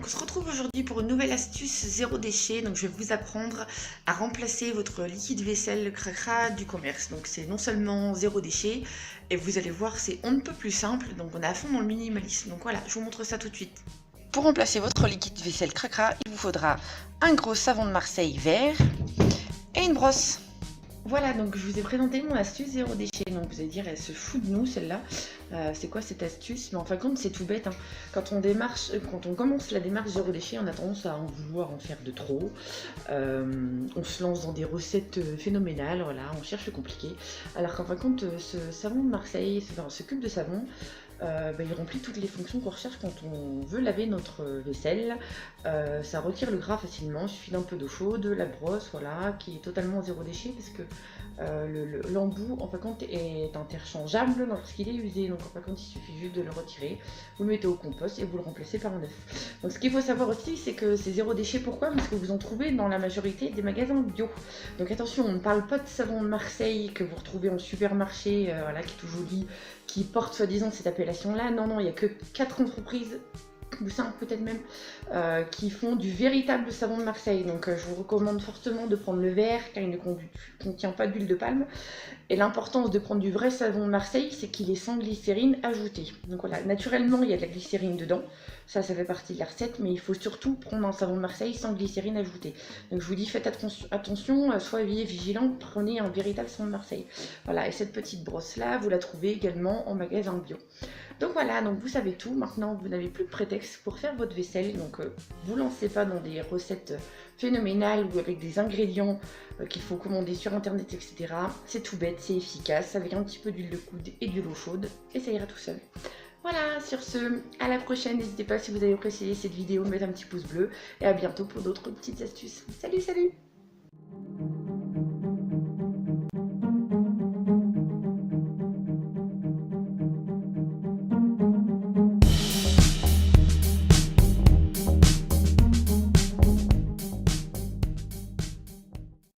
Donc on se retrouve aujourd'hui pour une nouvelle astuce zéro déchet. Donc je vais vous apprendre à remplacer votre liquide vaisselle Cracra du commerce. Donc c'est non seulement zéro déchet, et vous allez voir c'est on ne peut plus simple. Donc on est à fond dans le minimalisme. Donc voilà, je vous montre ça tout de suite. Pour remplacer votre liquide vaisselle Cracra, il vous faudra un gros savon de Marseille vert et une brosse. Voilà, donc je vous ai présenté mon astuce zéro déchet. Donc vous allez dire, elle se fout de nous celle-là. C'est quoi cette astuce? Mais en fin de compte, c'est tout bête, hein. Quand on commence la démarche zéro déchet, on a tendance à en vouloir en faire de trop. On se lance dans des recettes phénoménales, voilà, on cherche le compliqué. Alors qu'en fin de compte, ce savon de Marseille, ce cube de savon, il remplit toutes les fonctions qu'on recherche quand on veut laver notre vaisselle. Ça retire le gras facilement, il suffit d'un peu d'eau chaude, la brosse, voilà, qui est totalement zéro déchet parce que l'embout en fin de compte est interchangeable lorsqu'il est usé. Donc en fin de compte, il suffit juste de le retirer, vous le mettez au compost et vous le remplacez par un neuf. Donc ce qu'il faut savoir aussi, c'est que c'est zéro déchet. Pourquoi? Parce que vous en trouvez dans la majorité des magasins bio. Donc attention, on ne parle pas de savon de Marseille que vous retrouvez en supermarché, voilà, qui est tout joli, qui porte soi-disant cette appellation-là. Non, non, il n'y a que 4 entreprises, ou 5 peut-être même, qui font du véritable savon de Marseille. Donc je vous recommande fortement de prendre le vert car il ne contient pas d'huile de palme. Et l'importance de prendre du vrai savon de Marseille, c'est qu'il est sans glycérine ajoutée. Donc voilà, naturellement il y a de la glycérine dedans, ça fait partie de la recette, mais il faut surtout prendre un savon de Marseille sans glycérine ajoutée. Donc je vous dis, faites attention, soyez vigilants, prenez un véritable savon de Marseille. Voilà, et cette petite brosse là, vous la trouvez également en magasin bio. Donc voilà, donc vous savez tout. Maintenant vous n'avez plus de prétexte pour faire votre vaisselle. Donc vous lancez pas dans des recettes phénoménales ou avec des ingrédients qu'il faut commander sur internet, etc. C'est tout bête, c'est efficace, avec un petit peu d'huile de coude et de l'eau chaude, et ça ira tout seul. Voilà, sur ce, à la prochaine. N'hésitez pas, si vous avez apprécié cette vidéo, de mettre un petit pouce bleu, et à bientôt pour d'autres petites astuces. Salut, salut!